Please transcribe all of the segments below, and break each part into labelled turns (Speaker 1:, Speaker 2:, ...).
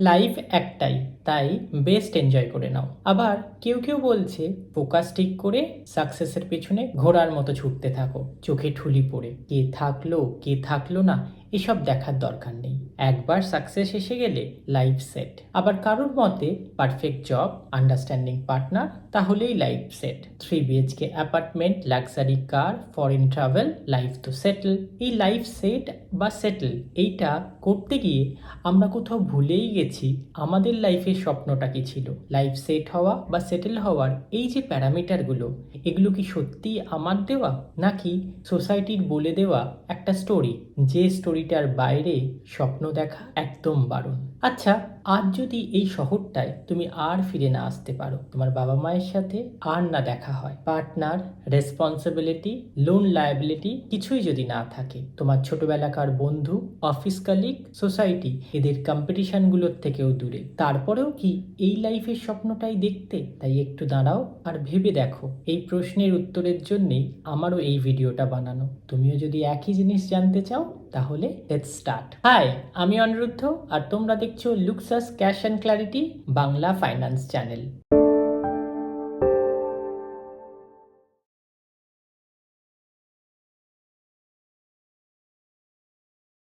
Speaker 1: Life একটাই, তাই best enjoy করে নাও। আবার কেউ কেউ বলছে ফোকাস ঠিক করে সাকসেসের পেছনে ঘোড়ার মতো ছুটতে থাকো, চোখে ঠুলি পড়ে কে থাকলো কে থাকলো না এসব দেখার দরকার নেই। একবার সাকসেস এসে গেলে লাইফ সেট। আবার কারোর মতে পারফেক্ট জব, আন্ডারস্ট্যান্ডিং পার্টনার, তাহলেই life set. 3 BHK apartment, luxury car, foreign travel, life তো সেটেল। এই লাইফ সেট বা সেটেল এইটা করতে গিয়ে আমরা কোথাও ভুলেই গেছি আমাদের লাইফের স্বপ্নটা কি ছিল। লাইফ সেট হওয়া বা সেটেল হওয়ার এই যে প্যারামিটারগুলো, এগুলো কি সত্যিই আমার দেওয়া, নাকি সোসাইটির বলে দেওয়া একটা স্টোরি, যে স্টোরিটার বাইরে স্বপ্ন দেখা একদম বারণ। আচ্ছা, আজ যদি এই শহরটায় তুমি আর ফিরে না আসতে পারো, তোমার বাবা মায়ের সাথে আর না দেখা হয়, পার্টনার, রেসপন্সিবিলিটি, লোন লায়াবিলিটি কিছুই যদি না থাকে, তোমার ছোটবেলাকার বন্ধু, অফিস কালিগ, সোসাইটি এদের কম্পিটিশনগুলোর থেকেও দূরে, তারপরেও কি এই লাইফের স্বপ্নটাই দেখতে? তাই একটু দাঁড়াও আর ভেবে দেখো। এই প্রশ্নের উত্তরের জন্যেই আমারও এই ভিডিওটা বানানো। তুমিও যদি একই জিনিস জানতে চাও তাহলে লেটস স্টার্ট। হাই, আমি অনিরুদ্ধ আর তোমরা দেখছো লুক্সাস cash and clarity Bangla finance channel.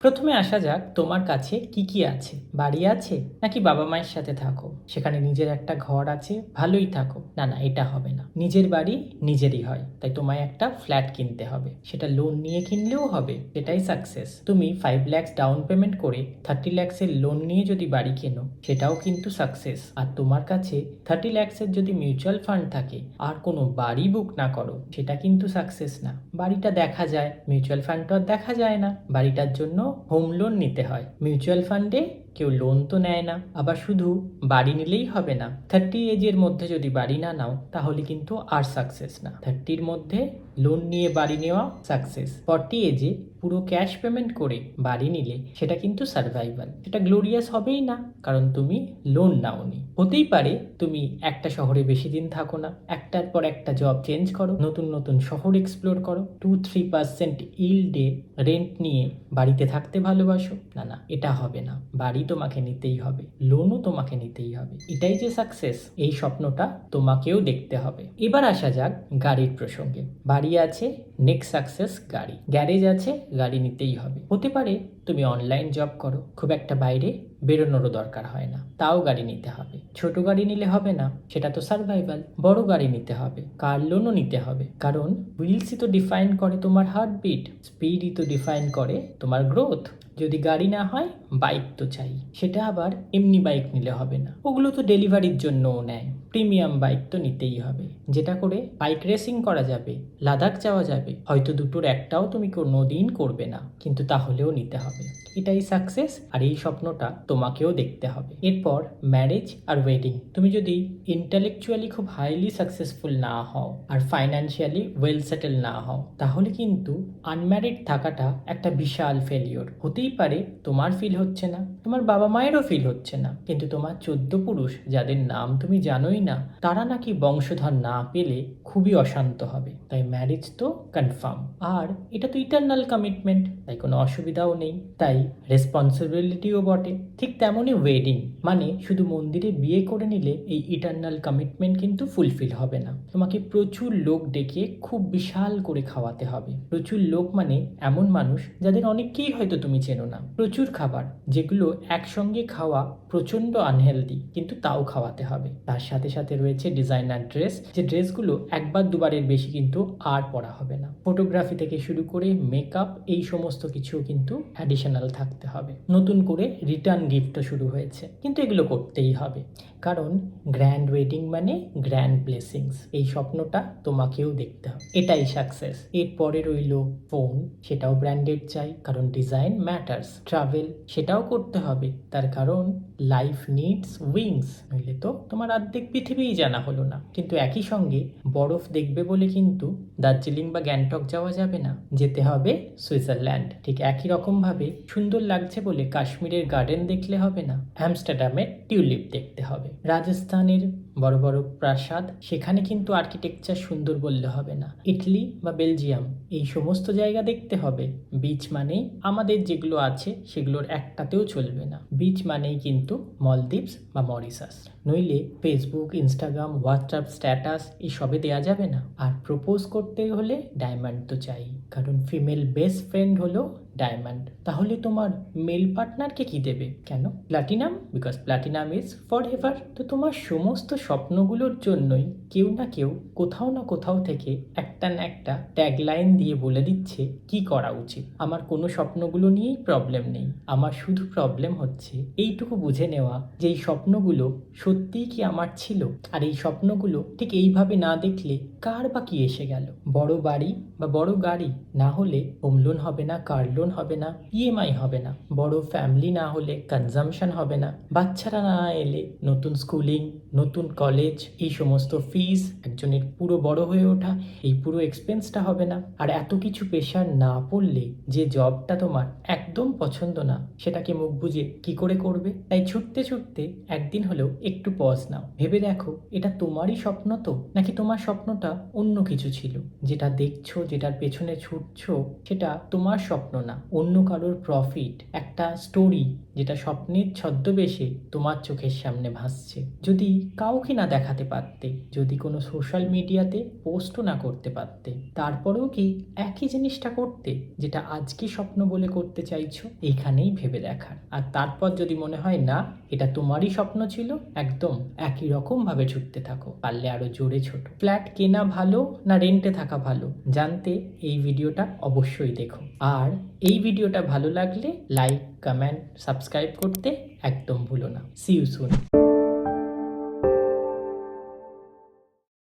Speaker 1: প্রথমে আসা যাক, তোমার কাছে কি কি আছে। বাড়ি আছে, নাকি বাবা মায়ের সাথে থাকো, সেখানে নিজের একটা ঘর আছে, ভালোই থাকো? না না, এটা হবে না। নিজের বাড়ি নিজেরই হয়, তাই তোমায় একটা ফ্ল্যাট কিনতে হবে। সেটা লোন নিয়ে কিনলেও হবে, সেটাই সাকসেস। তুমি 5 lakhs ডাউন পেমেন্ট করে 30 lakhs লোন নিয়ে যদি বাড়ি কেনো, সেটাও কিন্তু সাকসেস। আর তোমার কাছে 30 lakhs যদি মিউচুয়াল ফান্ড থাকে আর কোনো বাড়ি বুক না করো, সেটা কিন্তু সাকসেস না। বাড়িটা দেখা যায়, মিউচুয়াল ফান্ড তো আর দেখা যায় না। বাড়িটার জন্য হোম লোন নিতে হয়। মিউচুয়াল ফান্ডে কেউ লোন তো নেয় না। আবার শুধু বাড়ি নিলেই হবে না, 30 এজের মধ্যে যদি বাড়ি না নাও তাহলে কিন্তু আর সাকসেস না। 30-র মধ্যে লোন নিয়ে বাড়ি নেওয়া সাকসেস। 40 এজে পুরো ক্যাশ পেমেন্ট করে বাড়ি নিলে সেটা কিন্তু সার্ভাইভাল। সেটা গ্লোরিয়াস হবেই না, কারণ তুমি লোন নাওনি। হতেই পারে তুমি একটা শহরে বেশি দিন থাকো না, একটার পর একটা জব চেঞ্জ করো, নতুন নতুন শহর এক্সপ্লোর করো, 2-3% ইল্ডে রেন্ট নিয়ে বাড়িতে থাকতে ভালোবাসো। না না, এটা হবে না। বাড়ি তোমাকে নিতেই হবে, লোনও তোমাকে নিতেই হবে। এটাই যে সাকসেস, এই স্বপ্নটা তোমাকেও দেখতে হবে। এবার আসা যাক গাড়ির প্রসঙ্গে। বাড়ি আছে, নেক্সট সাকসেস গাড়ি। গ্যারেজ আছে, গাড়ি নিতেই হবে। হতে পারে তুমি অনলাইন জব করো, খুব একটা বাইরে বেরোনোরও দরকার হয় না, তাও গাড়ি নিতে হবে। ছোট গাড়ি নিলে হবে না, সেটা তো সার্ভাইভাল। বড় গাড়ি নিতে হবে, কার লোনও নিতে হবে, কারণ হুইলসই তো ডিফাইন করে তোমার হার্টবিট, স্পিডই তো ডিফাইন করে তোমার গ্রোথ। যদি গাড়ি না হয়, বাইক তো চাই। সেটা আবার এমনি বাইক নিলে হবে না, ওগুলো তো ডেলিভারির জন্যও নেয়। প্রিমিয়াম বাইক তো নিতেই হবে, যেটা করে বাইক রেসিং করা যাবে, লাদাখ যাওয়া যাবে। হয়তো দুটোর একটাও তুমি কোনো দিন করবে না, কিন্তু তাহলেও নিতে হবে। এটাই সাকসেস, আর এই স্বপ্নটা তোমাকেও দেখতে হবে। এরপর ম্যারেজ আর ওয়েডিং। তুমি যদি ইন্টালেকচুয়ালি খুব হাইলি সাকসেসফুল না হও আর ফাইন্যান্সিয়ালি ওয়েল সেটেল না হও, তাহলে কিন্তু আনম্যারিড থাকাটা একটা বিশাল ফেলিওর। হতেই পারে তোমার ফিল হচ্ছে না, তোমার বাবা মায়েরও ফিল হচ্ছে না, কিন্তু তোমার 14 পুরুষ যাদের নাম তুমি জানোই না, তারা নাকি বংশধর না পেলে খুবই অশান্ত হবে। তাই ম্যারেজ তো কনফার্ম, আর এটা তো ইটারনাল কমিটমেন্ট, তাই কোনো অসুবিধাও নেই। তাই রেসপন্সিবিলিটিও বটে। ঠিক তেমনই ওয়েডিং, মানে শুধু মন্দিরে বিয়ে করে নিলে এই ইটারনাল কমিটমেন্ট কিন্তু ফুলফিল হবে না। তোমাকে প্রচুর লোক ডেকে খুব বিশাল করে খাওয়াতে হবে। প্রচুর লোক মানে এমন মানুষ যাদের অনেককেই হয়তো তুমি চেনো না। প্রচুর খাবার, যেগুলো একসঙ্গে খাওয়া প্রচণ্ড আনহেলদি, কিন্তু তাও খাওয়াতে হবে। তার সাথে সাথে রয়েছে ডিজাইনার ড্রেস, যে ড্রেসগুলো একবার দুবারের বেশি কিন্তু আর পরা হবে না। ফটোগ্রাফি থেকে শুরু করে মেকআপ, এই সমস্ত কিছু কিন্তু অ্যাডিশনাল থাকতে হবে। নতুন করে রিটার্ন গিফটও শুরু হয়েছে, কিন্তু এগুলো করতেই হবে, কারণ গ্র্যান্ড ওয়েডিং মানে গ্র্যান্ড ব্লেসিংস। এই স্বপ্নটা তোমাকেও দেখতে হবে, এটাই সাকসেস। এরপরে রইল ফোন, সেটাও ব্র্যান্ডেড চাই, কারণ ডিজাইন ম্যাটার্স। ট্রাভেল, সেটাও করতে হবে, তার কারণ লাইফ নিডস উইংস, নইলে তো তোমার অর্ধেক পৃথিবীই জানা হলো না। কিন্তু একই সঙ্গে বরফ দেখবে বলে কিন্তু দার্জিলিং বা গ্যাংটক যাওয়া যাবে না, যেতে হবে সুইজারল্যান্ড। ঠিক একই রকমভাবে সুন্দর লাগছে বলে কাশ্মীরের গার্ডেন দেখলে হবে না, আমস্টারডামের টিউলিপ দেখতে হবে। রাজস্থানের বড় বড় প্রাসাদ, সেখানে কিন্তু আর্কিটেকচার সুন্দর বললে হবে না। ইটালি বা বেলজিয়াম এই সমস্ত জায়গা দেখতে হবে। বিচ মানেই আমাদের যেগুলো আছে সেগুলোর একটাতেও চলবে না। বিচ মানেই কিন্তু মলদ্বীপস বা মরিশাস, নইলে ফেসবুক, ইনস্টাগ্রাম, হোয়াটসঅ্যাপ স্ট্যাটাস এসবে দেওয়া যাবে না। আর প্রপোজ করতে হলে ডায়মন্ড তো চাই, কারণ ফিমেল বেস্ট ফ্রেন্ড হলো ডায়মন্ড। তাহলে তোমার মেল পার্টনারকে কি দেবে? কেন platinum? Because platinum is for ever. তো তোমার সমস্ত স্বপ্নগুলোর জন্যই কেউ না কেউ কোথাও না কোথাও থেকে একটা না একটা ট্যাগলাইন দিয়ে বলে দিচ্ছে কি করা উচিত। আমার কোনো স্বপ্নগুলো নিয়েই প্রবলেম নেই, আমার শুধু প্রবলেম হচ্ছে এইটুকু বুঝে নেওয়া যে এই স্বপ্নগুলো সত্যিই কি আমার ছিল, আর এই স্বপ্নগুলো ঠিক এইভাবে না দেখলে কার বা কি এসে গেল। বড় বাড়ি বা বড় গাড়ি না হলে হোম লোন হবে না, কার লোন হবে না, ইএমআই হবে না। বড় ফ্যামিলি না হলে কনজামশন হবে না। বাচ্চারা না এলে নতুন স্কুলিং, নতুন কলেজ, এই সমস্ত ফিস, একজনের পুরো বড় হয়ে ওঠা, এই পুরো এক্সপেন্সটা হবে না। আর এত কিছু প্রেশার না পড়লে যে জবটা তোমার একদম পছন্দ না, সেটাকে মুখ বুজে কি করে করবে? তাই ছুটতে ছুটতে একদিন হলেও একটু পজ নাও, ভেবে দেখো এটা তোমারই স্বপ্ন তো, নাকি তোমার স্বপ্নটা অন্য কিছু ছিল। যেটা দেখছো, যেটার পেছনে ছুটছো, সেটা তোমার স্বপ্ন না, অন্য কারোর প্রফিট, একটা স্টোরি যেটা স্বপ্নের ছদ্মবেশে তোমার চোখের সামনে ভাসছে। যদি কাউকে না দেখাতে পারতে, যদি কোনো সোশ্যাল মিডিয়াতে পোস্টও না করতে পারতে, তারপরেও কি একই জিনিসটা করতে যেটা আজকে স্বপ্ন বলে করতে চাইছো? এইখানেই ভেবে দেখার। আর তারপর যদি মনে হয় না এটা তোমারই স্বপ্ন ছিল, একদম একই রকম ভাবে ছুটতে থাকো, পারলে আরো জোরে ছোট। ফ্ল্যাট কেনা ভালো না রেন্টে থাকা ভালো জানতে এই ভিডিওটা অবশ্যই দেখো। আর এই ভিডিওটা ভালো লাগলে লাইক, কমেন্ট, সাবস্ক্রাইব করতে একদম ভুলো না। See you soon.